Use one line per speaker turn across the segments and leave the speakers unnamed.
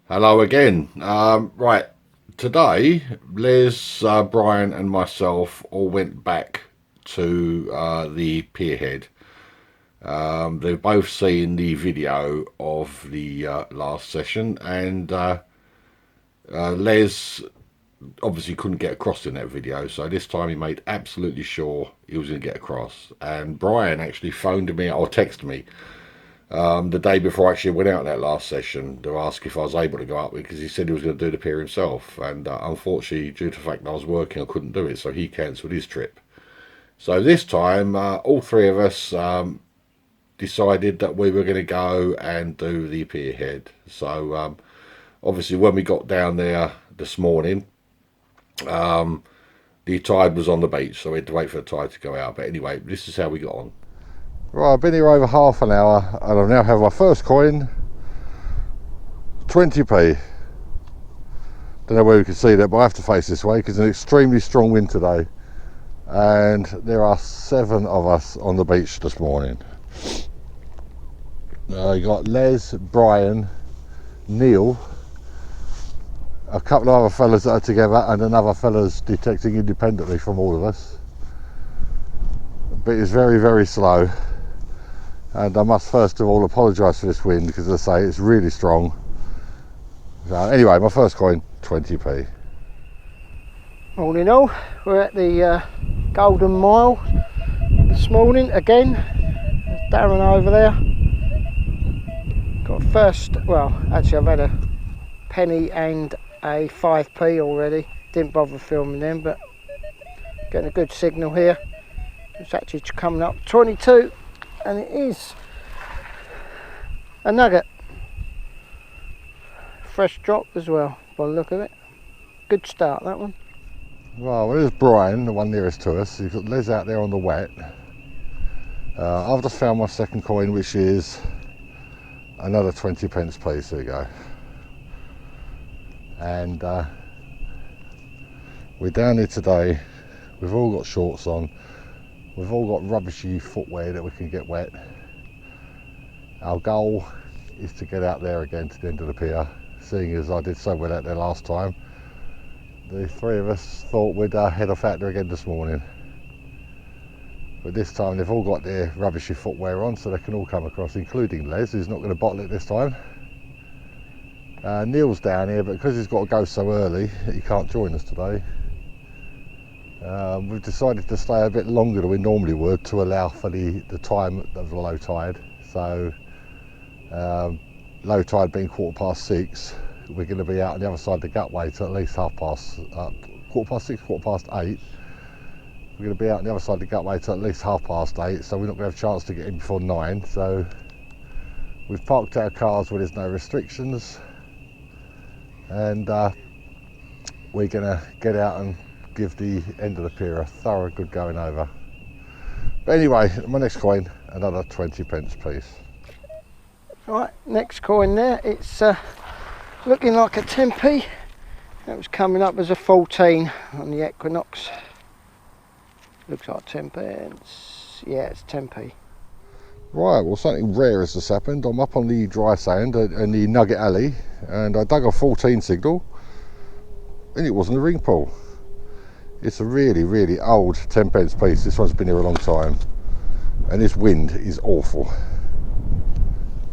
Hello again. Right, today Les, Brian, and myself all went back to the pier head. They've both seen the video of the last session, and Les obviously couldn't get across in that video, so this time he made absolutely sure he was going to get across. And Brian actually phoned me or texted me the day before I actually went out in that last session to ask if I was able to go up because he said he was going to do the pier himself. And unfortunately, due to the fact that I was working, I couldn't do it, so he cancelled his trip. So this time, all three of us decided that we were going to go and do the pier head. So obviously, when we got down there this morning, the tide was on the beach, so we had to wait for the tide to go out. But anyway, this is how we got on.
Right, I've been here over half an hour and I now have my first coin, 20p. Don't know where you can see that, but I have to face this way because it's an extremely strong wind today. And there are 7 of us on the beach this morning. You got Les, Brian, Neil, a couple of other fellas that are together, and another fella's detecting independently from all of us. But it's very, very slow. And I must first of all apologise for this wind because, as I say, it's really strong. So anyway, my first coin, 20p.
Morning all, we're at the Golden Mile this morning again. There's Darren over there. Got first, well actually I've had a penny and a 5p already. Didn't bother filming them, but getting a good signal here. It's actually coming up 22. And it is a nugget, fresh drop as well by the look of it. Good start, that one.
Well, there's Brian, the one nearest to us. You've got Les out there on the wet. I've just found my second coin, which is another 20p piece. There you go. And we're down here today. We've all got shorts on. We've all got rubbishy footwear that we can get wet. Our goal is to get out there again to the end of the pier, seeing as I did so well out there last time. The 3 of us thought we'd head off out there again this morning. But this time they've all got their rubbishy footwear on, so they can all come across, including Les, who's not going to bottle it this time. Neil's down here, but because he's got to go so early, he can't join us today. We've decided to stay a bit longer than we normally would to allow for the time of the low tide. So low tide being 6:15, we're going to be out on the other side of the gutway till at least 6:30, 8:15. We're going to be out on the other side of the gutway till at least 8:30, so we're not going to have a chance to get in before 9. So we've parked our cars where there's no restrictions, and we're going to get out and give the end of the pier a thorough good going over. But anyway, my next coin, another 20p piece.
Right, next coin there, it's looking like a 10p. That was coming up as a 14 on the Equinox. Looks like 10p. Yeah, it's 10p.
Right, well, something rare has just happened. I'm up on the dry sand in the Nugget Alley, and I dug a 14 signal, and it wasn't a ring pull. It's a really, really old 10p piece. This one's been here a long time, and this wind is awful.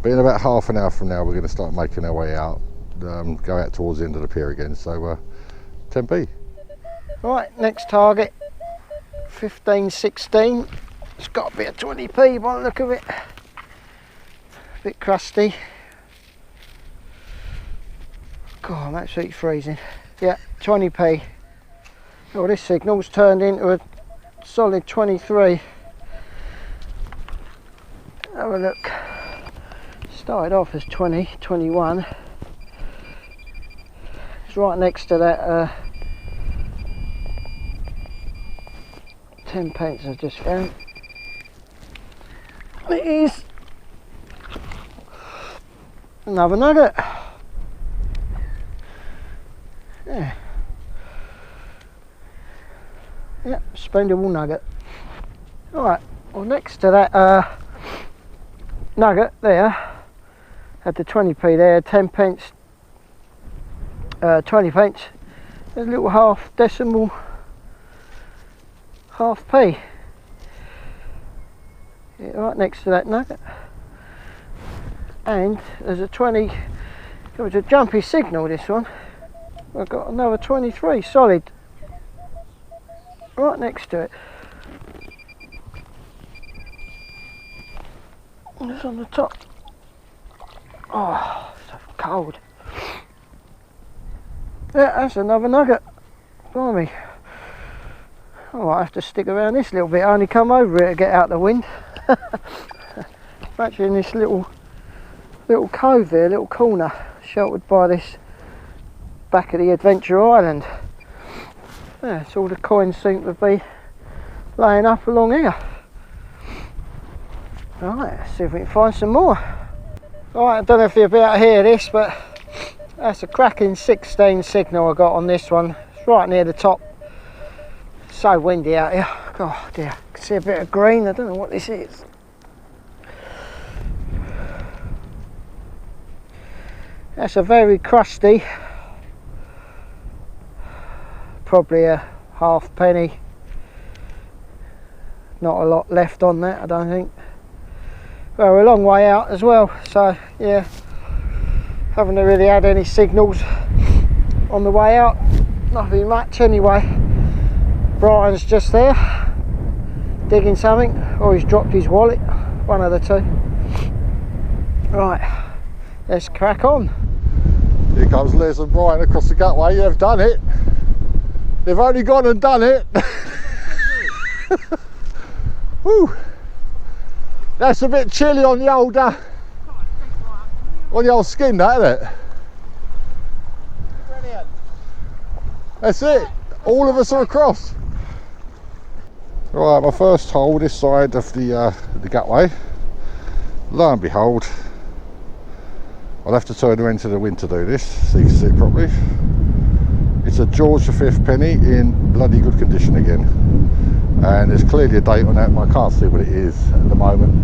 But in about half an hour from now, we're going to start making our way out, go out towards the end of the pier again. So 10p.
Right, next target, 15-16. It's got a bit of 20p by the look of it. A bit crusty. God, I'm absolutely freezing. Yeah, 20p. Oh, this signal's turned into a solid 23. Have a look. Started off as 20, 21. It's right next to that 10p I've just found. It is another nugget. Yeah. Yeah, spendable nugget. Alright, well next to that nugget there, had the 20p there, 10p 20 pence. There's a little half decimal, half p. Yeah, right next to that nugget. And there's a 20, it was a jumpy signal this one. I've got another 23 solid right next to it. It's on the top. Oh, so cold. Yeah, that's another nugget. Blimey. I might have to stick around this little bit. I only come over here to get out the wind. I'm actually in this little cove here, little corner, sheltered by this back of the adventure island. Yeah, so all the coins seem to be laying up along here. Right, let's see if we can find some more. Right, I don't know if you'll be able to hear this, but that's a cracking 16 signal I got on this one. It's right near the top. So windy out here. Oh dear, I can see a bit of green. I don't know what this is. That's a very crusty, probably a half penny. Not a lot left on that, I don't think. Well, we're a long way out as well, so yeah, haven't really had any signals on the way out, nothing much anyway. Brian's just there digging something, or he's dropped his wallet, one of the two. Right, let's crack on.
Here comes Les and Brian across the gutway. They've done it. They've only gone and done it. Woo. That's a bit chilly on the old skin, that, isn't it?
Brilliant.
That's it. All of us are across. Right, my first hole this side of the gutway. Lo and behold, I'll have to turn her into the wind to do this, so you can see it properly. It's a George V penny in bloody good condition again. And there's clearly a date on that, but I can't see what it is at the moment.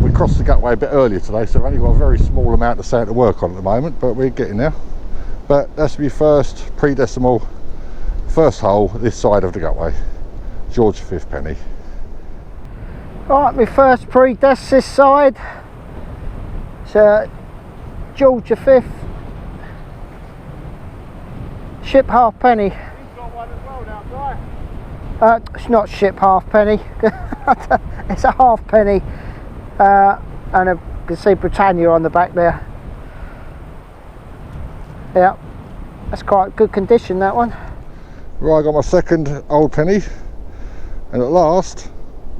We crossed the gutway a bit earlier today, so I've only got a very small amount of sand to work on at the moment, but we're getting there. But that's my first pre-decimal, first hole this side of the gutway. George V penny.
Right, my first pre-dec this side. It's a George V ship half penny.
He's got one as well now, Brian.
It's not ship half penny. It's a half penny, and you can see Britannia on the back there. Yeah, that's quite good condition, that one.
Right, I got my second old penny, and at last,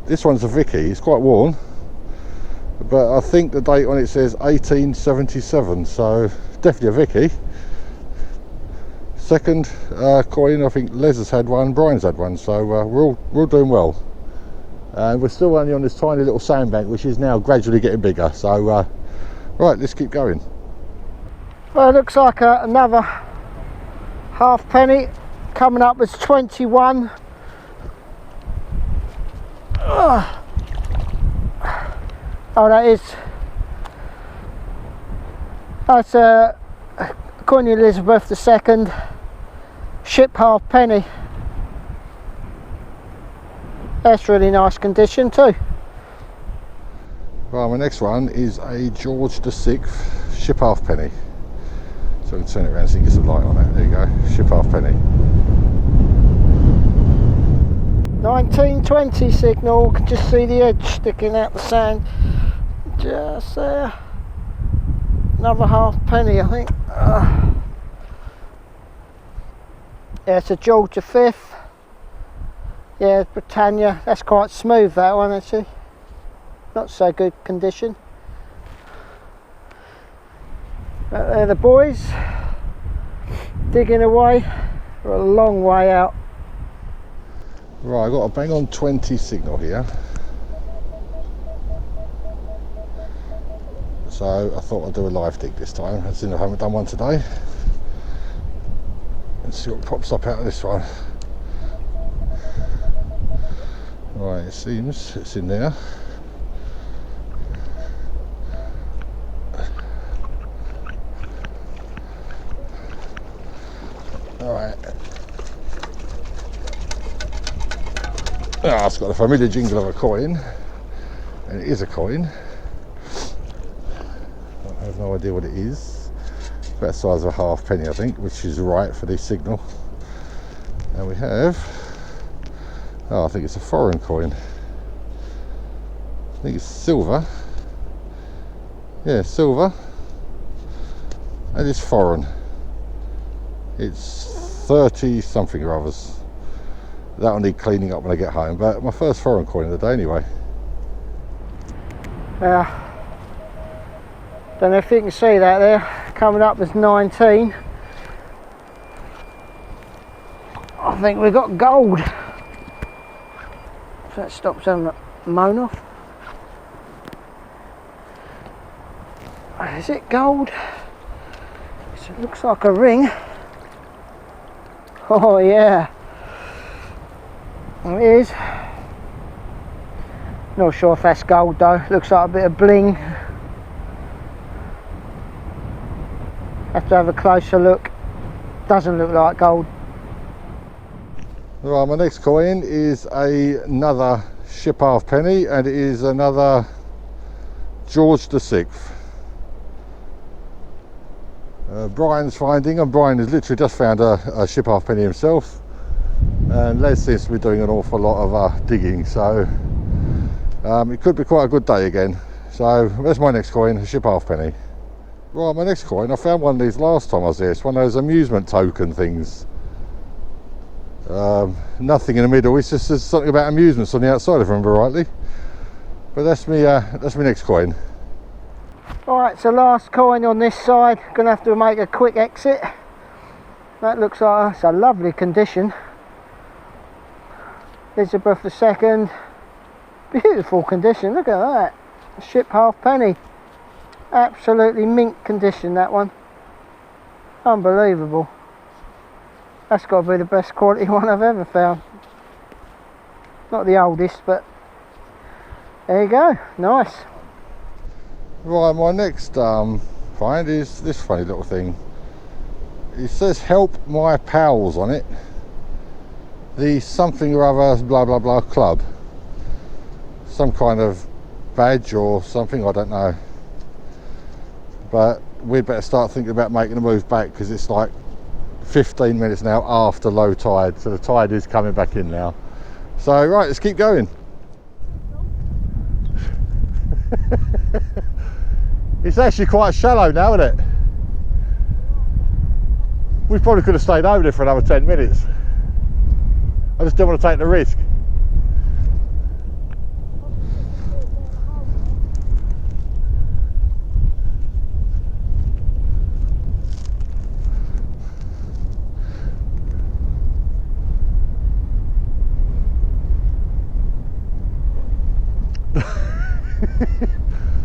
this one's a Vicky. It's quite worn, but I think the date on it says 1877, so definitely a Vicky. Second coin, I think Les has had one, Brian's had one, so we're all doing well. And we're still only on this tiny little sandbank, which is now gradually getting bigger. So right, let's keep going.
Well, it looks like another half penny coming up as 21. Oh, that is. That's Queen Elizabeth II ship half penny. That's really nice condition too.
Right, my next one is a George VI ship half penny. So I can turn it around so you can get some light on it. There you go, ship half penny.
1920 signal, can just see the edge sticking out the sand. Just there. Another half penny, I think. Yeah, it's a George V. Yeah, Britannia. That's quite smooth, that one, actually. Not so good condition. But there the boys, digging away. We're a long way out.
Right, I've got a bang on 20 signal here. So I thought I'd do a live dig this time, as in I haven't done one today. Let's see what pops up out of this one. Right, it seems it's in there. Alright. Ah, it's got a familiar jingle of a coin, and it is a coin. I have no idea what it is. About the size of a halfpenny, I think, which is right for this signal. And we have, oh, I think it's a foreign coin. I think it's silver. Yeah, silver. And it's foreign. It's 30 something or others. That'll need cleaning up when I get home, but my first foreign coin of the day anyway.
Yeah. Don't know if you can see that there, coming up as 19. I think we've got gold. So that stops them moan off. Is it gold? So it looks like a ring. Oh yeah. It is. Not sure if that's gold though. Looks like a bit of bling. Have to have a closer look. Doesn't look like gold.
Right, my next coin is another ship halfpenny, and it is another George VI. Brian's finding, and Brian has literally just found a ship halfpenny himself, and Les seems to be doing an awful lot of digging, so it could be quite a good day again. So there's my next coin, a ship halfpenny. Right, my next coin, I found one of these last time I was here. It's one of those amusement token things. Nothing in the middle, it's just there's something about amusements on the outside, if I remember rightly. But that's my next coin.
Alright, so last coin on this side. Gonna have to make a quick exit. That looks like it's a lovely condition. Elizabeth II. Beautiful condition, look at that. A ship halfpenny. Absolutely mint condition, that one. Unbelievable. That's got to be the best quality one I've ever found. Not the oldest, but there you go, nice.
Right, my next find is this funny little thing. It says "Help My Pals" on it. The something or other blah blah blah club. Some kind of badge or something, I don't know. But we'd better start thinking about making a move back, because it's like 15 minutes now after low tide, so the tide is coming back in now. So right, let's keep going. It's actually quite shallow now, isn't it? We probably could have stayed over there for another 10 minutes. I just didn't want to take the risk.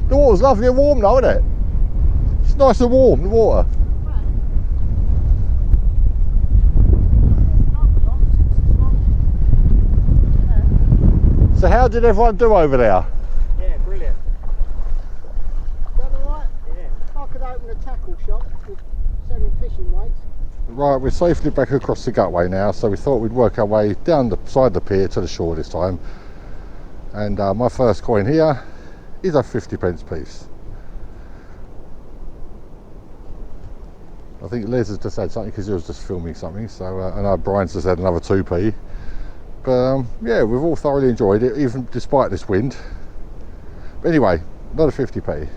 The water's lovely and warm now, isn't it? It's nice and warm, the water. So how did everyone do over there?
Yeah, brilliant. Done alright? Yeah. I could open a tackle shop with selling fishing weights.
Right, we're safely back across the gutway now, so we thought we'd work our way down the side of the pier to the shore this time. And my first coin here is a 50p piece. I think Les has just had something because he was just filming something, so I know Brian's just had another 2p. But yeah, we've all thoroughly enjoyed it, even despite this wind. But anyway, another 50p.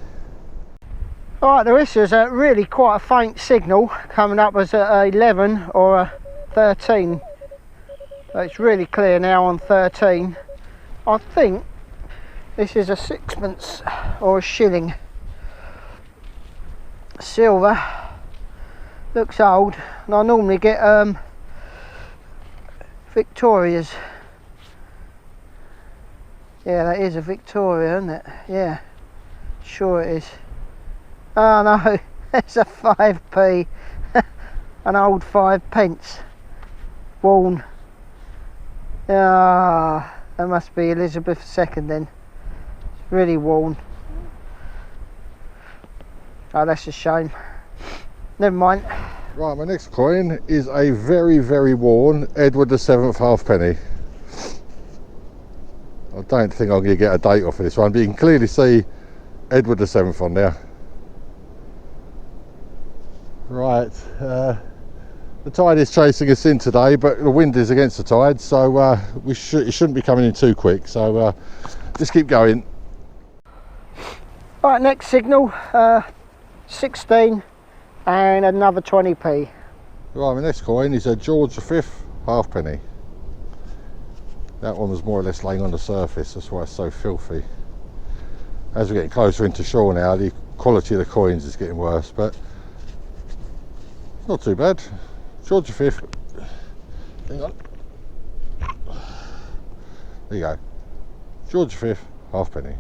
Alright, this is a really quite a faint signal, coming up as a 11 or a 13. So it's really clear now on 13. I think this is a sixpence or a shilling. Silver. Looks old, and I normally get Victoria's. Yeah, that is a Victoria, isn't it? Yeah, sure it is. Oh no, it's a 5p. An old 5 pence. Worn. Ah, that must be Elizabeth II then. It's really worn. Oh, that's a shame. Never mind.
Right, my next coin is a very, very worn Edward VII halfpenny. I don't think I'm going to get a date off of this one, but you can clearly see Edward VII on there. Right, the tide is chasing us in today, but the wind is against the tide, so it shouldn't be coming in too quick, so just keep going.
Right, next signal, 16 and another 20p.
Right, my next coin is a George V halfpenny. That one was more or less laying on the surface, that's why it's so filthy. As we're getting closer into shore now, the quality of the coins is getting worse, but it's not too bad. George V. Hang on. There you go. George V halfpenny.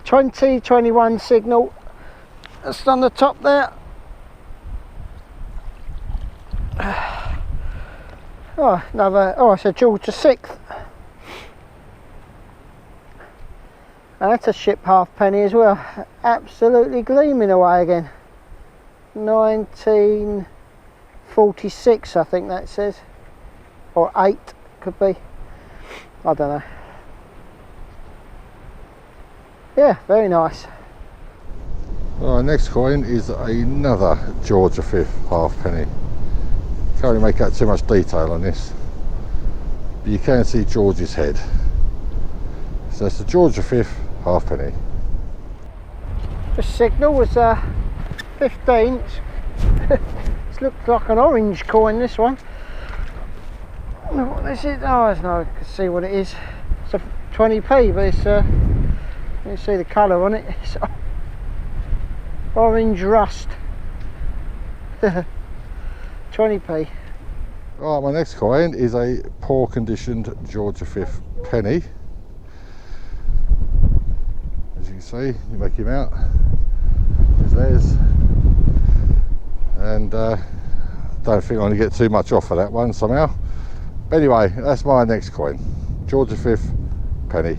2021 signal. That's on the top there. Oh, another. Oh, it's a George VI. And that's a ship halfpenny as well. Absolutely gleaming away again. 1946, I think that says, or 8 could be. I don't know. Yeah, very nice.
Right, next coin is another George V halfpenny. Can't really make out too much detail on this, but you can see George's head. So that's the George V halfpenny.
The signal was 15. This looks like an orange coin, this one. I wonder what this is. Oh, there's no, I can see what it is. It's a 20p, but it's you can see the colour on it. It's orange rust. 20p.
Right, my next coin is a poor conditioned George V penny. As you can see, you make him out. There's. And don't think I'm going to get too much off of that one somehow. But anyway, that's my next coin. George V penny.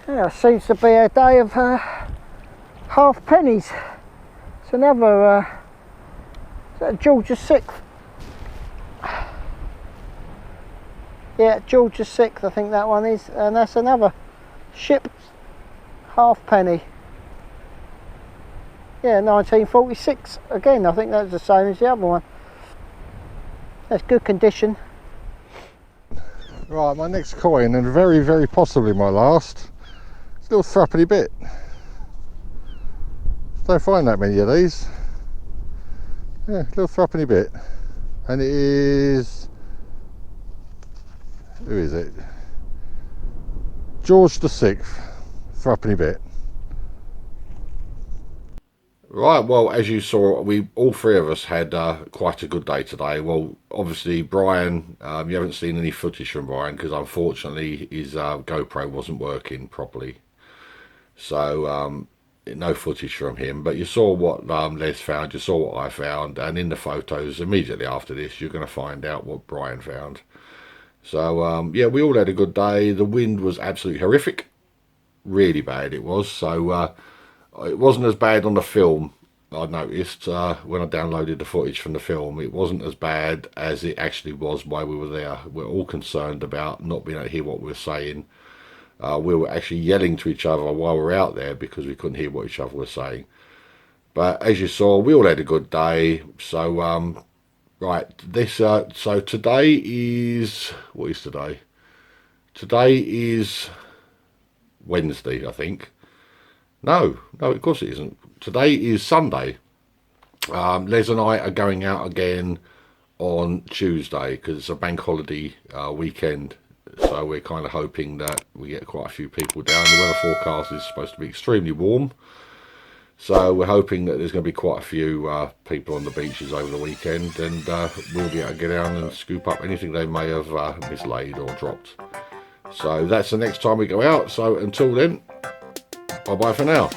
Yeah, seems to be a day of half pennies. It's another is that George VI? Yeah, George VI, I think that one is, and that's another ship halfpenny. Yeah, 1946 again. I think that's the same as the other one. That's good condition.
Right, my next coin, and very, very possibly my last. It's a little threepenny bit. Don't find that many of these. Yeah, little threepenny bit. And it is, who is it? George VI, threepenny bit.
Right, well, as you saw, we all three of us had quite a good day today. Well, obviously, Brian, you haven't seen any footage from Brian because unfortunately his GoPro wasn't working properly. So, no footage from him. But you saw what Les found, you saw what I found, and in the photos immediately after this, you're going to find out what Brian found. So, yeah, we all had a good day. The wind was absolutely horrific. Really bad it was. So, it wasn't as bad on the film, I noticed, when I downloaded the footage from the film. It wasn't as bad as it actually was while we were there. We're all concerned about not being able to hear what we were saying. We were actually yelling to each other while we were out there because we couldn't hear what each other was saying. But as you saw, we all had a good day. So, right, this, so today is, what is today? Today is Wednesday, I think. No, of course it isn't. Today is Sunday. Les and I are going out again on Tuesday because it's a bank holiday weekend. So we're kind of hoping that we get quite a few people down. The weather forecast is supposed to be extremely warm. So we're hoping that there's going to be quite a few people on the beaches over the weekend. And we'll be able to get down and scoop up anything they may have mislaid or dropped. So that's the next time we go out. So until then, bye-bye for now.